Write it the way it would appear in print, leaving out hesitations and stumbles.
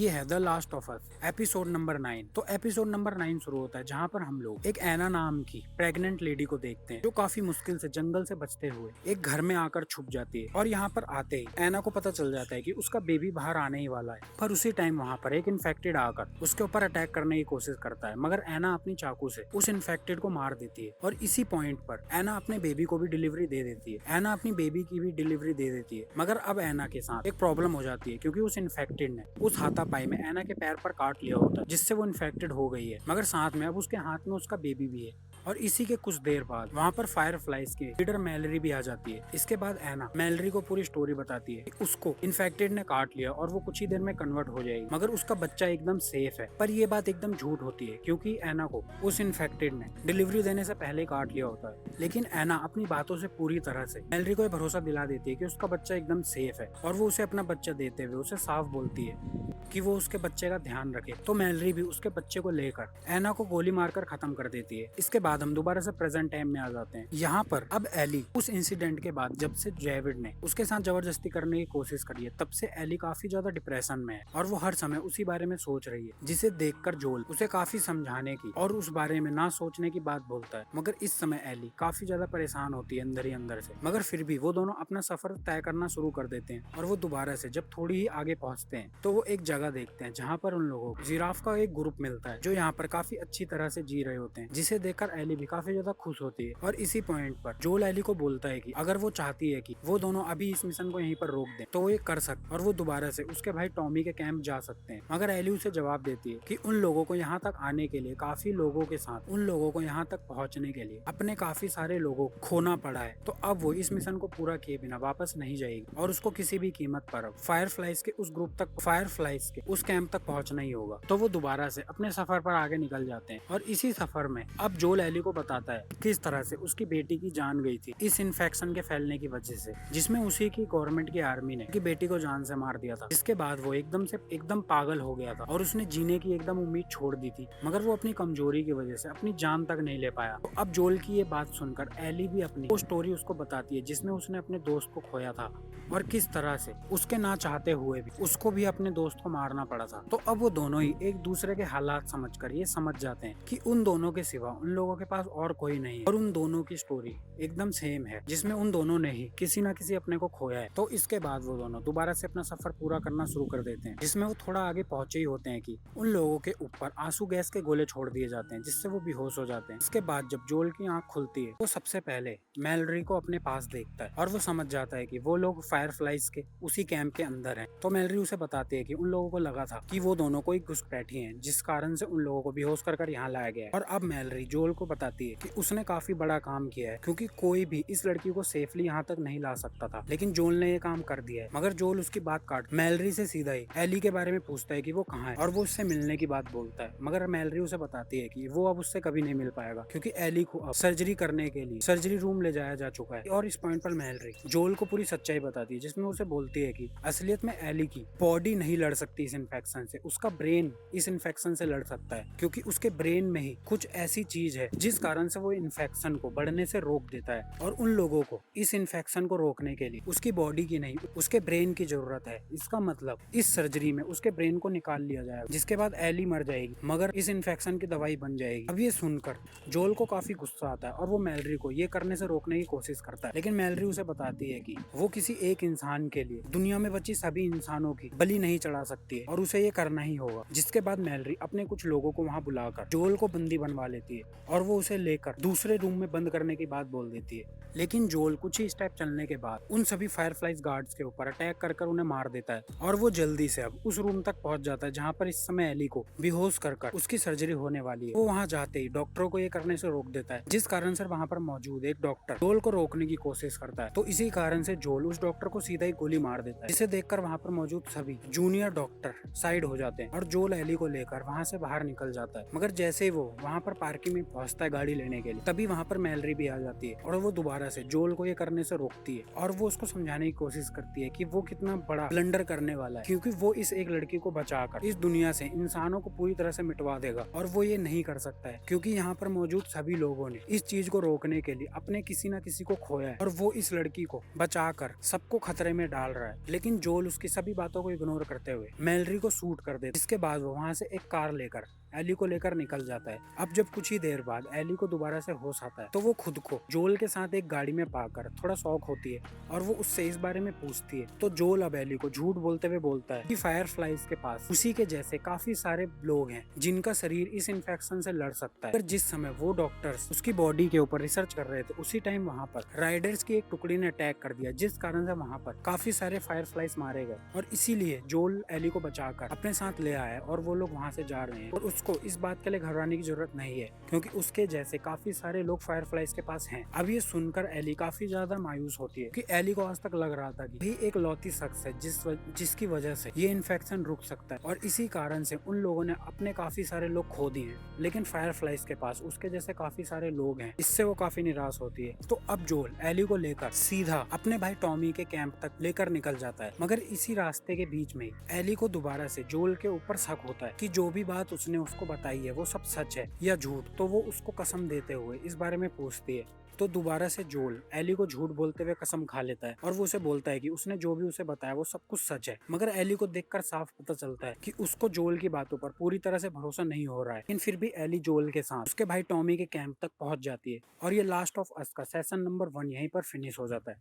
ये है the last of us episode number 9। तो एपिसोड नंबर 9 शुरू होता है जहाँ पर हम लोग एक एना नाम की प्रेग्नेंट लेडी को देखते हैं जो काफी मुश्किल से जंगल से बचते हुए एक घर में आकर छुप जाती है। और यहाँ पर आते ही एना को पता चल जाता है कि उसका बेबी बाहर आने ही वाला है। पर उसी टाइम वहाँ पर एक इन्फेक्टेड आकर उसके ऊपर अटैक करने की कोशिश करता है, मगर एना अपनी चाकू से उस इन्फेक्टेड को मार देती है। और इसी पॉइंट पर एना अपने बेबी को भी डिलीवरी दे देती है। एना अपनी बेबी की भी डिलीवरी दे देती है, मगर अब एना के साथ एक प्रॉब्लम हो जाती है क्योंकि उस इन्फेक्टेड ने उस हाथापाई में एना के पैर पर काट लिया होता है, जिससे वो इन्फेक्टेड हो गई है। मगर साथ में अब उसके हाथ में उसका बेबी भी है। और इसी के कुछ देर बाद वहाँ पर फायर फ्लाइज की लीडर मैलरी भी आ जाती है। इसके बाद एना मैलरी को पूरी स्टोरी बताती है कि उसको इन्फेक्टेड ने काट लिया और वो कुछ ही देर में कन्वर्ट हो जाएगी, मगर उसका बच्चा एकदम सेफ है। पर ये बात एकदम झूठ होती है क्योंकि एना को उस इन्फेक्टेड ने डिलीवरी देने से पहले काट लिया होता है। लेकिन एना अपनी बातों से पूरी तरह से मैलरी को भरोसा दिला देती है कि उसका बच्चा एकदम सेफ है। और वो उसे अपना बच्चा देते हुए उसे साफ बोलती है कि वो उसके बच्चे का ध्यान रखे। तो मैलरी भी उसके बच्चे को लेकर एना को गोली मारकर खत्म कर देती है। इसके बाद हम दोबारा से प्रेजेंट टाइम में आ जाते हैं। यहाँ पर अब एली उस इंसिडेंट के बाद जब से डेविड ने उसके साथ जबरदस्ती करने की कोशिश करी है, तब से एली काफी ज्यादा डिप्रेशन में है और वो हर समय उसी बारे में सोच रही है, जिसे देखकर जोल उसे काफी समझाने की और उस बारे में ना सोचने की बात बोलता है। मगर इस समय एली काफी ज्यादा परेशान होती है अंदर ही अंदर से। मगर फिर भी वो दोनों अपना सफर तय करना शुरू कर देते हैं। और वो दोबारा से जब थोड़ी ही आगे पहुंचते हैं तो वो एक जगह देखते हैं जहाँ पर उन लोगों को जिराफ का एक ग्रुप मिलता है जो यहाँ पर काफी अच्छी तरह से जी रहे होते हैं, जिसे देखकर एली भी काफी ज्यादा खुश होती है। और इसी पॉइंट पर जोल एली को बोलता है कि अगर वो चाहती है कि वो दोनों अभी इस मिशन को यहीं पर रोक दें तो वो ये कर सकते और वो दोबारा से उसके भाई टॉमी के कैंप जा सकते हैं। मगर एली उसे जवाब देती है कि उन लोगों को यहाँ तक आने के लिए काफी लोगों के साथ उन लोगों को यहाँ तक पहुँचने के लिए अपने काफी सारे लोगों को खोना पड़ा है, तो अब वो इस मिशन को पूरा किए बिना वापस नहीं जाएगी और उसको किसी भी कीमत पर फायरफ्लाइज के उस ग्रुप तक फायरफ्लाइज के उस कैंप तक पहुंचना ही होगा। तो वो दोबारा से अपने सफर पर आगे निकल जाते हैं। और इसी सफर में अब जोल एली को बताता है किस तरह से उसकी बेटी की जान गई थी इस इन्फेक्शन के फैलने की वजह से, जिसमें उसी की गवर्नमेंट की आर्मी ने की बेटी को जान से मार दिया था। जिसके बाद वो एकदम पागल हो गया था और उसने जीने की एकदम उम्मीद छोड़ दी थी, मगर वो अपनी कमजोरी की वजह से अपनी जान तक नहीं ले पाया। तो अब जोल की ये बात सुनकर एली भी अपनी वो स्टोरी उसको बताती है जिसमें उसने अपने दोस्त को खोया था और किस तरह से उसके ना चाहते हुए भी उसको भी अपने दोस्त को मारना पड़ा था। तो अब वो दोनों ही एक दूसरे के हालात समझकर ये समझ जाते हैं कि उन दोनों के सिवा उन लोगों के पास और कोई नहीं है और उन दोनों की स्टोरी एकदम सेम है, जिसमें उन दोनों ने ही किसी ना किसी अपने को खोया है। तो इसके बाद वो दोनों दोबारा से अपना सफर पूरा करना शुरू कर देते हैं, जिसमें वो थोड़ा आगे पहुंचे ही होते हैं कि उन लोगों के ऊपर आंसू गैस के गोले छोड़ दिए जाते हैं, जिससे वो बेहोश हो जाते हैं। इसके बाद जब जोल की आंख खुलती है वो सबसे पहले मैलरी को अपने पास देखता है और वो समझ जाता है कि वो लोग फायरफ्लाइज के उसी कैंप के अंदर हैं। तो मैलरी उसे बताती है कि उन लोगों को लगा था कि वो दोनों कोई घुसपैठी हैं, जिस कारण से उन लोगों को बेहोश कर यहाँ लाया गया है। और अब मैलरी जोल को बताती है कि उसने काफी बड़ा काम किया है क्योंकि कोई भी इस लड़की को सेफली यहाँ तक नहीं ला सकता था, लेकिन जोल ने ये काम कर दिया है। मगर जोल उसकी बात काट मैलरी से सीधा ही एली के बारे में पूछता है कि वो कहाँ है और वो उससे मिलने की बात बोलता है। मगर मैलरी उसे बताती है कि वो अब उससे कभी नहीं मिल पाएगा क्योंकि एली को अब सर्जरी करने के लिए सर्जरी रूम ले जाया जा चुका है। और इस पॉइंट पर मैलरी जोल को पूरी सच्चाई बताती है, जिसमें उसे बोलती है कि असलियत में एली की बॉडी नहीं लड़ सकती इस इन्फेक्शन से, उसका ब्रेन इस इन्फेक्शन से लड़ सकता है क्योंकि उसके ब्रेन में ही कुछ ऐसी चीज है जिस कारण से वो इन्फेक्शन को बढ़ने से रोक देता है। और उन लोगों को इस इन्फेक्शन को रोकने के लिए उसकी बॉडी की नहीं उसके ब्रेन की जरूरत है। इसका मतलब इस सर्जरी में उसके ब्रेन को निकाल लिया जाएगा, जिसके बाद एली मर जाएगी मगर इस इन्फेक्शन की दवाई बन जाएगी। अब ये सुनकर जोल को काफी गुस्सा आता है और वो मैलरी को ये करने से रोकने की कोशिश करता है, लेकिन मैलरी उसे बताती है कि वो किसी एक इंसान के लिए दुनिया में बची सभी इंसानों की बलि नहीं चढ़ा सकती है और उसे ये करना ही होगा। जिसके बाद मैलरी अपने कुछ लोगों को वहाँ बुलाकर जोल को बंदी बनवा लेती है और वो उसे लेकर दूसरे रूम में बंद करने की बात बोल देती है। लेकिन जोल कुछ ही स्टेप चलने के बाद उन सभी फायरफ्लाइज गार्ड्स के ऊपर अटैक कर उन्हें मार देता है और वो जल्दी से अब उस रूम तक पहुंच जाता है जहाँ पर इस समय एली को बेहोश कर उसकी सर्जरी होने वाली है। वो वहाँ जाते ही डॉक्टरों को ये करने से रोक देता है, जिस कारण से वहाँ पर मौजूद एक डॉक्टर जोल को रोकने की कोशिश करता है। तो इसी कारण से जोल उस डॉक्टर को सीधा ही गोली मार देता है, जिसे देखकर वहाँ पर मौजूद सभी जूनियर डॉक्टर साइड हो जाते हैं और जोल एली को लेकर वहाँ से बाहर निकल जाता है। मगर जैसे ही वो वहाँ पर पार्किंग में पहुँचता पहुंचता है गाड़ी लेने के लिए। तभी वहाँ पर मैलरी भी आ जाती है और वो दोबारा से जोल को ये करने से रोकती है और वो उसको समझाने की कोशिश करती है कि वो कितना बड़ा ब्लंडर करने वाला है, क्योंकि वो इस एक लड़की को बचाकर इस दुनिया से इंसानों को पूरी तरह से मिटवा देगा और वो ये नहीं कर सकता है क्योंकि यहाँ पर मौजूद सभी लोगों ने इस चीज को रोकने के लिए अपने किसी न किसी को खोया है और वो इस लड़की को बचाकर सबको खतरे में डाल रहा है। लेकिन जोल उसकी सभी बातों को इग्नोर करते हुए मैलरी को शूट कर देता है। इसके बाद वो वहाँ से एक कार लेकर एली को लेकर निकल जाता है। अब जब कुछ ही देर बाद एली को दोबारा से होश आता है तो वो खुद को जोल के साथ एक गाड़ी में पाकर थोड़ा शौक होती है और वो उससे इस बारे में पूछती है। तो जोल अब एली को झूठ बोलते हुए बोलता है कि फायरफ्लाइज के पास उसी के जैसे काफी सारे लोग हैं जिनका शरीर इस इन्फेक्शन से लड़ सकता है। पर जिस समय वो डॉक्टर्स उसकी बॉडी के ऊपर रिसर्च कर रहे थे उसी टाइम वहाँ पर राइडर्स की एक टुकड़ी ने अटैक कर दिया, जिस कारण से वहाँ पर काफी सारे फायरफ्लाइज मारे गए और इसीलिए जोल एली को बचाकर अपने साथ ले आया और वो लोग वहाँ से जा रहे हैं और उसको इस बात के लिए घबराने की जरूरत नहीं है क्योंकि उसके जैसे काफी सारे लोग फायरफ्लाइज के पास हैं। अब ये सुनकर एली काफी ज्यादा मायूस होती है कि एली को आज तक लग रहा था कि भी एक लौती शख्स है जिसकी वजह से ये इन्फेक्शन रुक सकता है और इसी कारण से उन लोगों ने अपने काफी सारे लोग खो दिए हैं। लेकिन फायरफ्लाइज के पास उसके जैसे काफी सारे लोग हैं, इससे वो काफी निराश होती है। तो अब जोल एली को लेकर सीधा अपने भाई टॉमी के कैंप तक लेकर निकल जाता है, मगर इसी रास्ते के बीच में एली को दोबारा से जोल के ऊपर शक होता है कि जो भी बात उसने उसको बताई है वो सब सच है या झूठ। तो वो उसको कसम देते हुए इस बारे में पूछती है। तो दोबारा से जोल एली को झूठ बोलते हुए कसम खा लेता है और वो उसे बोलता है कि उसने जो भी उसे बताया वो सब कुछ सच है। मगर एली को देखकर साफ पता चलता है कि उसको जोल की बातों पर पूरी तरह से भरोसा नहीं हो रहा है। लेकिन फिर भी एली जोल के साथ उसके भाई टॉमी के कैंप तक पहुंच जाती है और ये लास्ट ऑफ अस का सेशन नंबर 1 यहीं पर फिनिश हो जाता है।